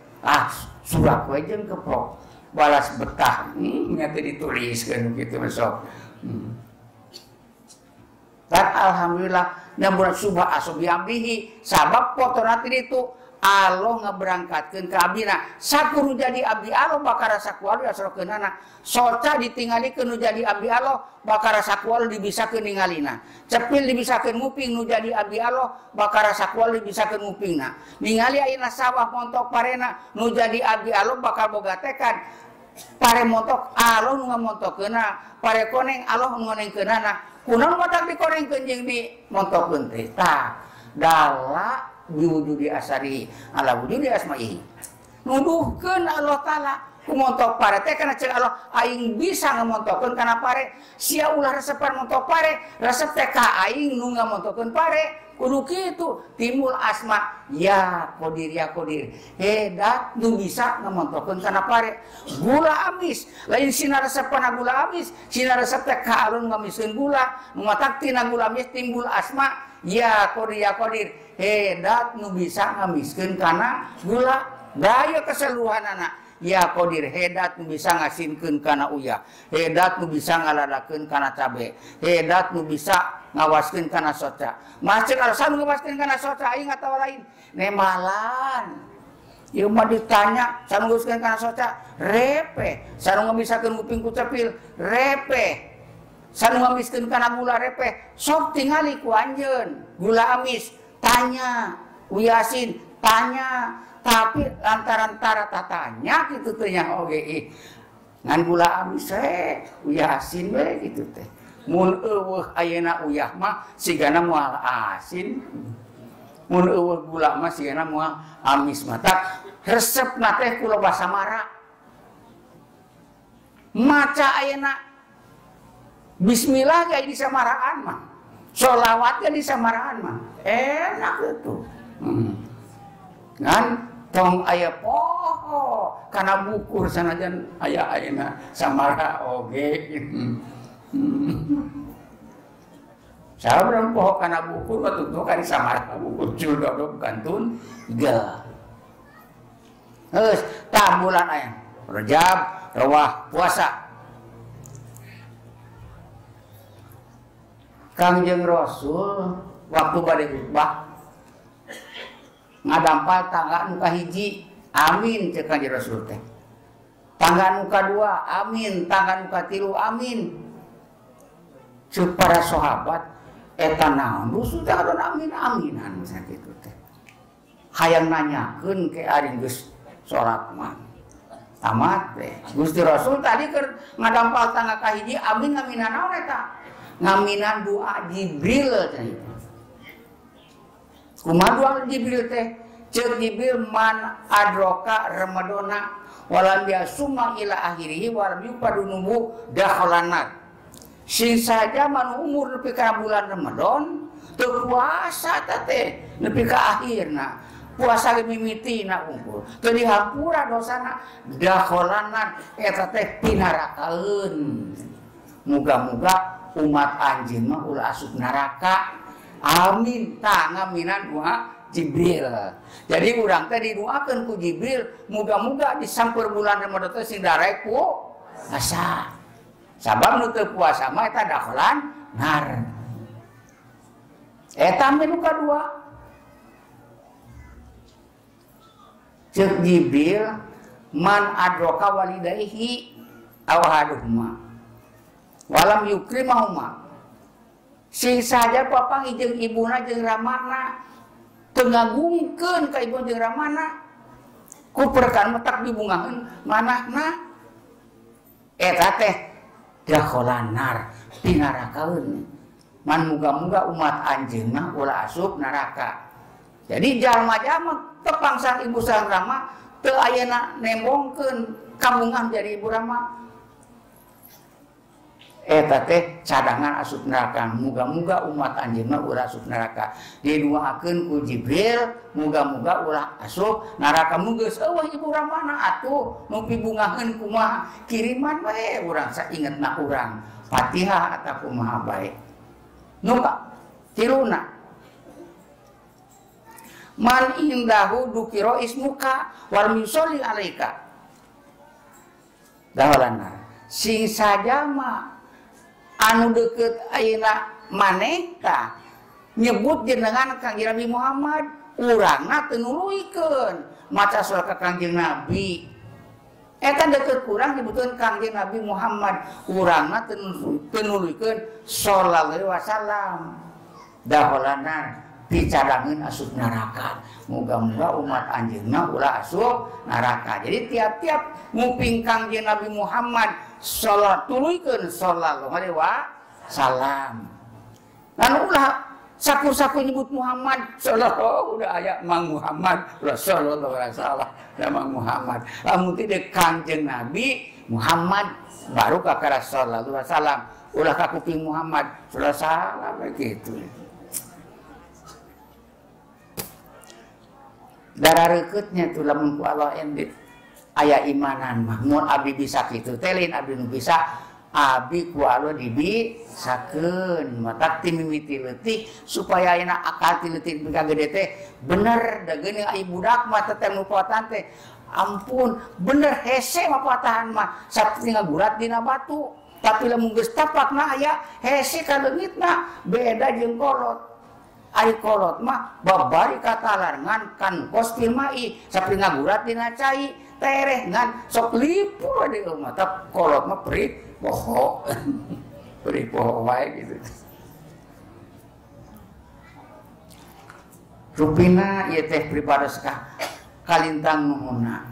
surak we jeung keprok balas betah nya teh dituliskeun kitu sok dan alhamdulillah nyambut subha asobi abdihi sabab fotona teh ditu Allah ngaberangkatkeun ka abdina sakuru jadi abdi Allah bakara sakual asrokeunana soca ditinggalikeun nu jadi abdi Allah bakara sakual dibisakeun ningalina cepil dibisakeun nguping nu jadi abdi Allah bakara sakual dibisakeun ngupingna ningali ayeuna sawah montok parena nu jadi abdi Allah bakal boga tekad pare montok Allah nu ngamontokeunna pare koneng Allah nu ngonengkeunana kunaon matak dikonengkeun jeung di montokeun teh tah dala diwujudi asari ala wujudi asma'ihi nuduhkeun Allah taala kumontok pare teh kana ceuk Allah aing bisa ngamontokeun kana pare sia ulah resepan montok pare resep teh ka aing nu ngamontokeun pare kudu kitu timbul asma ya qadir hedat nu bisa ngamontokeun kana pare gula amis lain sina resepan gula amis sina resep teh ka alun ngamiskeun gula nu matak tina gula amis timbul asma ya qadir hedat nu bisa ngamiskeun kana gula daya keseluruhanana ya qadir hedat nu bisa ngasinkeun kana uyah hedat nu bisa ngaladakeun kana cabe hedat nu bisa ngawaskeun kana soca macet alasan ngawaskeun kana soca aing atawa lain nemalan ieu mah ditanya sanu ngawaskeun kana soca repe sanu ngabisakeun kuping ku cepil repe sanu ngamiskeun kana gula repe sok tingali ku anjeun gula amis tanya uyasin tanya tapi lantaran tatanya gitu teh nya oge ngan gula amis uyasin we gitu teh mun eueuh ayeuna uyah mah sigana moal asin mun eueuh gula mah sigana moal amis mah tak resepna teh kula basa mara maca ayeuna bismillah kayak di samaraan mah sholawat di samaraan mah enak itu kan tong aya poho kana bukur sanajan aya ayeuna samara oge sabrang poho kana bukur atuh kan samara bukur cudodog kantun ga geus tah bulan aya Rajab rawah puasa Kangjeng Rasul waktu bade khutbah ngadampal tangga nu kahiji amin ceuk Kangjeng Rasul teh tangga nu kadua amin tangga nu katilu amin ceuk para sahabat eta naon rusul teh adon amin-aminan sakitu teh hayang nanyakeun ke ari geus salat mah tamat teh Gusti Rasul tadi keur ngadampal tangga kahiji amin ngaminan naon eta ngaminan doa Jibril teh. Kumaha doa Jibril teh? Ceuk Jibril man adroka ramadona walam yasuma ila akhirih walam yupadunubu dakhalanat. Sing saja man umur nepi ka bulan Ramadan teu puasa teh nepi ka akhirna. Puasa mimitina unggul. Teu dihampura dosana dakhalanat eta teh pinarakaeun. Muga-muga umat anjeun mah ulah asup neraka. Amin. Tah ngaminan doa Jibril. Jadi urang teh didoakeun ku Jibril, muga-muga di sampeur bulan Ramadan teh sing darek ku puasa. Sabab nu teu puasa mah eta dakhalan nar. Eta mah nu kadua. Ceuk Jibril man adroka walidayhi aw haduhuma walam yukrimahuma sing saja papang jeung ibuna jeung ramana teu ngagungkeun ka ibu jeung ramana ku perkara metak dibungaheun manahna eta teh dakhalan nar pinarakaeun man muga-muga umat anjeunna ulah asup neraka Jadi jalma-jalma tepangsang ibu sang Rama teu ayeuna nembongkeun kabungan jadi ibu Rama. Eta teh cadangan asup neraka. Muga-muga umat anjeunna ulah asup neraka. Didoakeun ku Jibril, muga-muga ulah asup neraka. Geus eueuh ibu Ramana atuh nu pibungaheun kumaha kiriman bae urang saingetna urang. Fatihah atawa kumaha bae. Nu tiluna man indahu dukiro ismuka wal yusolli alaika. Dahulana sing sajama anu deket ayeuna manehta nyebut jenengan Kangjeng Nabi Muhammad, urangna teu nuluykeun maca salawat ka Kangjeng Nabi. Eta deket urang nyebutkeun Kangjeng Nabi Muhammad, urangna teu nuluykeun sallallahu alaihi wasallam. Daholana dicadangeun asup neraka. Muga-muga umat anjeunna ulah asup neraka. Jadi tiap-tiap nguping Kangjeng Nabi Muhammad salat tuluykeun sallallahu alaihi wasallam. Dan ulah saku-saku nyebut Muhammad sallallahu udah aya Mang Muhammad sallallahu alaihi wasallam da Mang Muhammad. Lamun teu Kangjeng Nabi Muhammad baru kakara sallallahu alaihi wasallam. Ulah ka kuping Muhammad sallallahu alaihi wasallam begitu. Darareuketnya tuh lamun ku Allah endit aya imanan mah mun abdi bisa kitu teh lain abdi nu bisa abdi ku Allah dibisakeun mata ti mimiti leutik supaya ayeuna akal ti leutik ka gede teh bener da geuning ai budak mah teh nu poatan teh ampun bener hese mah patahan mah saperti ngagurat dina batu tapi lamun geus tapakna aya hese ka leungitna beda jeung kolot. Ari kolot mah babari katalarngan kan kos filmai saperti ngagurat dina cai tereh ngan sok lipur di rumah tap kolot mah perih poho perih poho wae gitu. Rupina ieu teh pribados ka kalintang nuhunna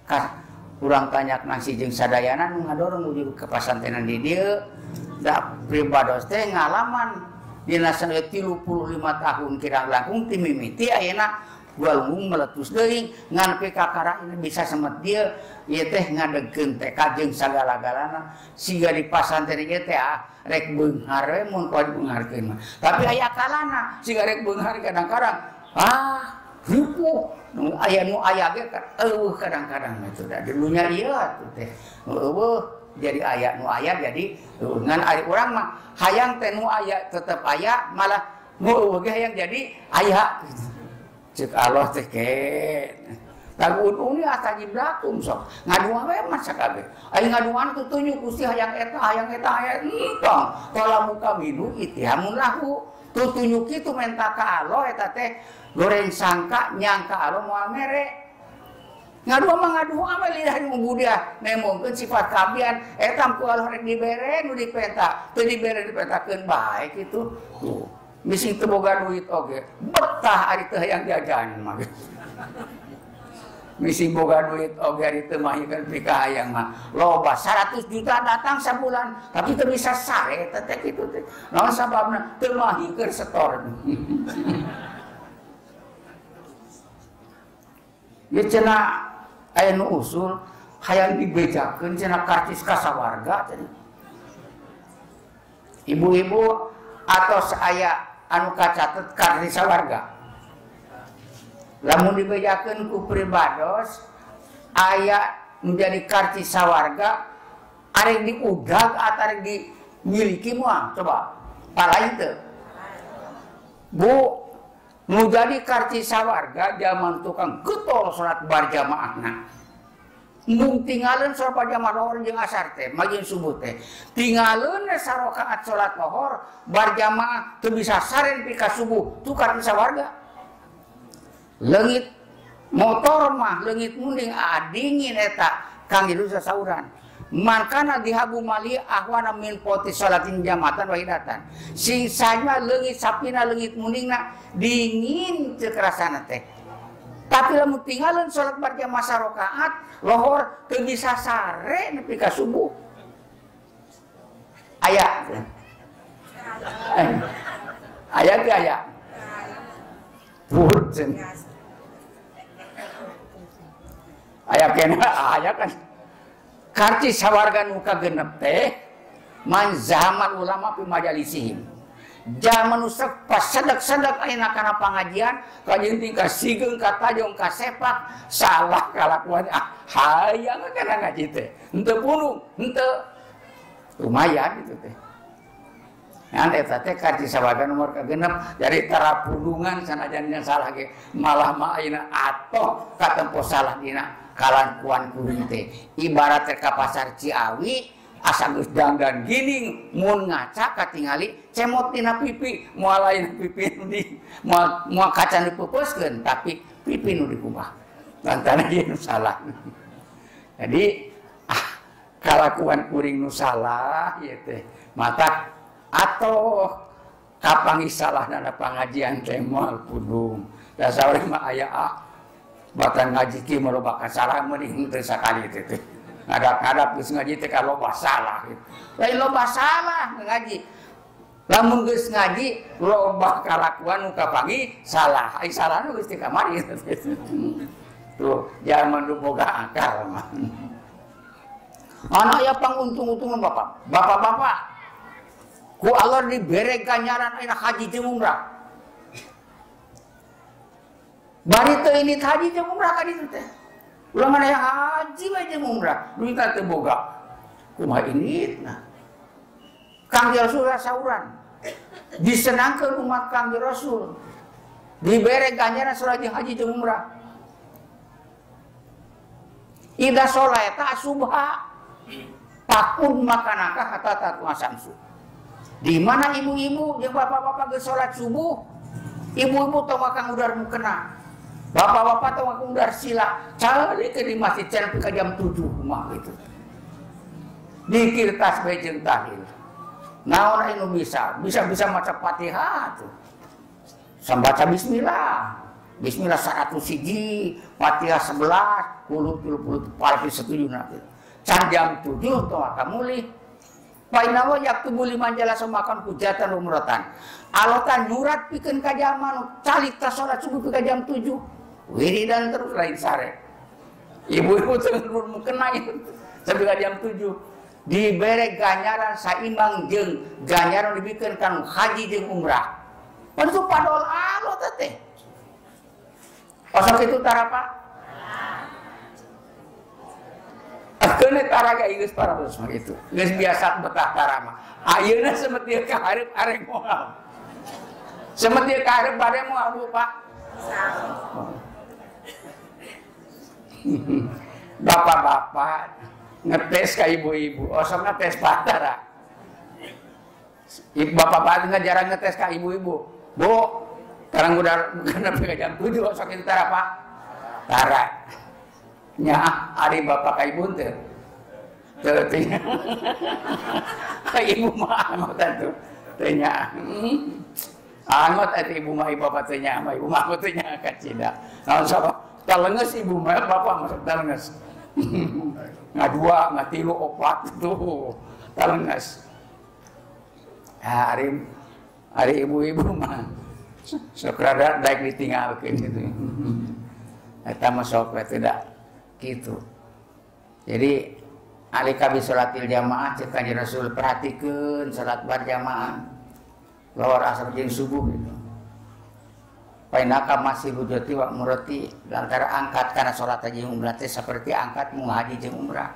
ka urang tanyak nasi jeung sadayana nu ngadorong nuju ka pasantenan di dieu da pribados teh ngalaman dina sangat 35 tahun kirang langkung ti mimiti ayeuna galung meletus deui ngan kakara ini bisa semet dia ieu teh ngadegkeun teh kajeng sagala-galana siga di pasantren ieu teh rek beunghar we mun poe beungharkeun mah tapi aya kalana siga rek beunghar kadang-kadang ripuh aya nu aya ge eueuh kadang-kadang itu da dulunya ieu atuh teh eueuh jadi aya nu aya jadi ngan ari urang mah hayang teh nu aya tetep aya malah nu eueuh ge hayang jadi aya ceuk Allah teh ke tagun uni asa jiblakum sok ngaduan we mah sakabeh aya ngaduan tuh tunjuk Gusti hayang eta aya tong qala muka minu itihamun lahu tuh tunjuk kitu menta ka Allah eta teh goreng sangka nyangka Allah moal mere ngadua mah ngadua mah lidah nu budia nemongkeun sifat kabian eta ku Allah rek dibere nu dipenta teu dibere dipentakeun bae kitu tuh misi teu boga duit oge betah ari teu hayang jajan mah misi boga duit oge ari teu mahikeun pika hayang mah loba 100 juta datang sabulan tapi teu bisa sare eta teh kitu teh naon sababna teu mahikeun setor ye cenah aya nu usul hayang dibejakeun cenah karcis kasawarga cenah. Ibu-ibu atos aya anu kacatet karcis sawarga. Lamun dibejakeun ku pribados aya nu jadi karcis sawarga arek diudag atawa arek dimiliki moal coba palain teu. Bu nu jadi karcis sawarga zaman tukang getol salat berjamaahna. Nu tinggalin salat berjamaah lohor jeung asar teh, majin subuh teh. Tinggalin sarakaat salat lohor berjamaah teu bisa saren pika subuh, tu karcis sawarga. Leungit motor mah leungit munding dingin eta kangge dosa sauran. Makana dihabu mali ahwana min poti salatin jamatan wahidatan. Sing saja leungit sapina leungit mundingna dingin cek rasana teh. Tapi lamun tinggalin salat berjamaah sarakaat lohor teu bisa sare nepi ka subuh. Aya. Aya teh aya. Punten. Aya kena aya kan. Karci sawarga nu kagenep teh man zaman ulama pi majalisihim. Zaman usah pas sedek-sedek ayeuna kana pangajian kajian tingkah sigeung ka tajong ka sepak salah kalakuan hayang kana ngaji teh henteu punung henteu lumayan gitu teh ngan eta teh karci sawarga nomor kagenep dari tara punungan sanajan nya salah ge malah mah ayeuna atoh katempo salah dina kalakuan kuring teh ibarat ka pasar Ciawi asa geus dandan gining mun ngaca katingali cemot dina pipi moal lain pipi nu di moal kaca dipepeuskeun tapi pipi nu dikubah lantana ieu nu salah. Jadi kalakuan kuring nu salah ieu teh mata atoh kapangi salahna pangajian teh moal pudung da saureh mah aya batan ngaji ki meloba kasalah meuning teu sakali teh ngadap-ngadap geus ngaji teh ka loba salah gitu. Lain loba salah ngaji. Lamun geus ngaji loba kalakuan nu kapangi salah. Ai salahna geus teh kamari. Tuh, zaman nu boga akal mah. Anak ya panguntung-untungan Bapak. Bapak-bapak. Ku Allah dibere ganjaran ayeuna haji jeung umrah. Bari teu ini haji jeung umrah ka ditu teh. Ulah mana yang haji wae jeung umrah, duit teh boga. Kumaha initna. Kangjeng Rasul sauran. Disenangkeun umat Kangjeng Rasul. Dibere ganjaran salat haji jeung umrah. Ida sholata subha pakun makanaka hatta tatwa samsu. Di mana ibu-ibu jeung bapak-bapak geus salat subuh, ibu-ibu tong kang udar mukena. Bapak-bapak tong aku udar sila cari ke di masjid sampai ke jam 7 mah gitu. Di kirtas bae jeung tahil. Naon anu bisa maca Fatihah tuh. Sambaca bismillah. Bismillah 101, Fatihah 11, qul 30 setuju nanti. Can jam 7 tong akamulih. Painawa yaktubu liman jala semakan hujatan umratan. Alotan nyurat pikeun ka jaman calita salat subuh ka jam 7. Wiridan terus lain sare. Ibu-ibu turun mukena itu sampai ke jam 7. Dibere ganjaran saimbang jeung ganjaran dibikeun kanu haji jeung umrah. Pantu padol alo teh. Pasal itu tara Pak. Akeun tara ge geus parados mah itu. Geus biasa betah tara mah. Ayeuna semeutieu ka hareup arek moal. Semeutieu ka hareup bade moal Pak. Bapak-bapak ngetes ka ibu-ibu, osok ngetes patara. Bapak-bapak nggak jarang ngetes ka ibu-ibu. Bu, sekarang udah genep ka jam 7 osok itu tara Pak. Tara. Nya ari bapak ka ibu teh. Teu teh. Ka ibu mah angotan tuh. Teu nya. Angot atuh ibu mah bapak teh nya, ibu mah teh nya ka cida. Naon sabab talenges ibu mah bapak masuk talenges. Ngadua, ngatilu, opat tuh talenges. Hari ibu-ibu mah sok rada daek ditinggalkeun gitu. Eta mah sok tidak gitu. Jadi alika bi salatil jamaah cek Kanjeng Rasul perhatikeun salat berjamaah. Lawar asar jeung subuh gitu. Painaka masih hujati wa murati lantaran angkat karena sholat haji umrah teh seperti angkat mau haji jeung umrah.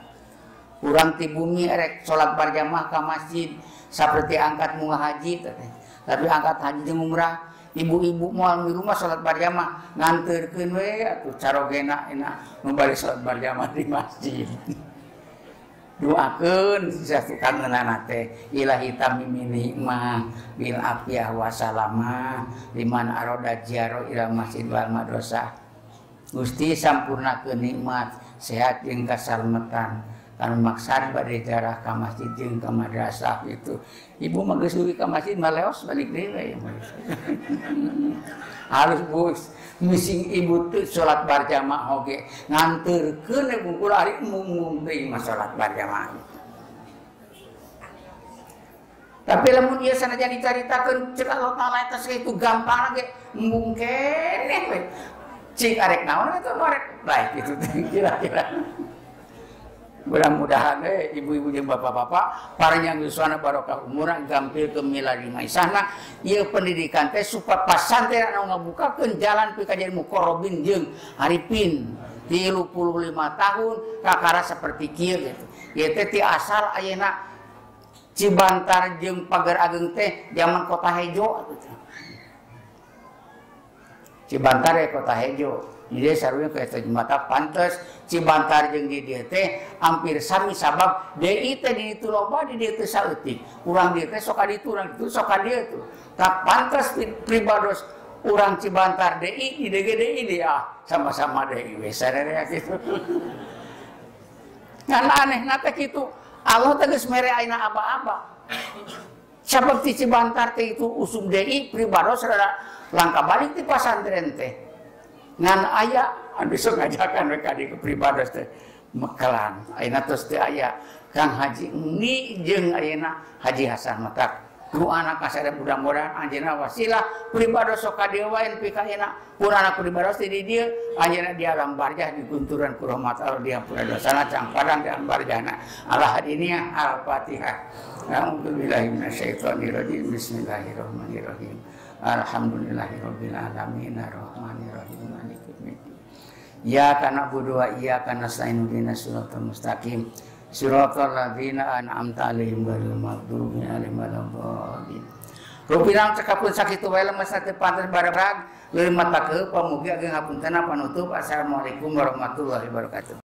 Urang ti bumi erek sholat berjamaah ka masjid seperti angkat mau haji teh. Tapi angkat haji jeung umrah ibu-ibu moal di rumah sholat berjamaah nganterkeun we atuh carogena ina nu bari sholat berjamaah di masjid. Doakeun sakangeunana teh ilahi tamimi nikmah bil afiyah wa salamah liman arada ziarah ila masjid wal madrasah. Gusti sampurnakeun nikmat sehat jeung kasalmetan kan maksad bade ziarah ka masjid jeung ka madrasah gitu. Ibu mah geus dugi ka masjid mah leos balik deui. Harus bos mising ibu tuh sholat berjamaah oge nganterkeun bungkul ari mung teuing mah sholat berjamaah. Tapi lamun ieu sanajan dicaritakeun ceuk Allah Taala eta itu gampang ge embung keneh we. Cik arek naon eta arek baik itu kira-kira. Mudah-mudahan ibu-ibu jeung bapak-bapak paranjang yuswana barokah umurna gampil ke milari maisahna ieu pendidikan teh supaya pasantren anu ngabukakeun jalan pi ka jadi muqarrabin jeung haripin 35 tahun kakara seperti kieu gitu. Ieu teh ti asal ayeuna Cibantar jeung Pagar Ageng teh zaman Kota Hejo atuh. Cibantar ya Kota Hejo. Jadi sarunya ke eta mata pantes Cibantar jeung di dieu teh hampir sami sabab deui teh di ditu loba di dieu teh saeutik. Urang dieu teh sok ka ditu urang ditu sok ka dieu tuh. Tah pantes pribados urang Cibantar deui di DGDI dia sama-sama deui we sararea kitu. Ngan anehna teh kitu. Allah tegas mere aina aba-aba. Sabab ti Cibantar teh itu usum deui pribados rada langkah balik ti pasantren teh. Ngan aya anu sok ngajakan we ka di pribados teh mekelan. Ayeuna tos teh aya Kang Haji Uni jeung ayeuna Haji Hasan Matak. Doana ka sadaya mudah-mudahan anjeunna wasilah pribados sok ka dieu wae nepi ka ayeuna. Purana pribados di dieu anjeunna di alam barzah digunturan ku rahmat Allah di ampura dosana cangpadang di alam barzahna. Allah hadiniya Al-Fatihah. A'udzubillahi minasyaitonir rajim. Bismillahirrahmanirrahim. Alhamdulillahirabbil alamin arrahmanirrahim maliki yaumiddin. Iyyaka na'budu wa iyyaka nasta'in ihdinas siratal mustaqim. Siratal ladzina an'amta 'alaihim ghairil maghdubi 'alaihim waladdallin. Rupinan cekapun sakitu wae lemes teh pantes bareng leureum mata ke pamugi ageng hapuntenna panutup. Assalamualaikum warahmatullahi wabarakatuh.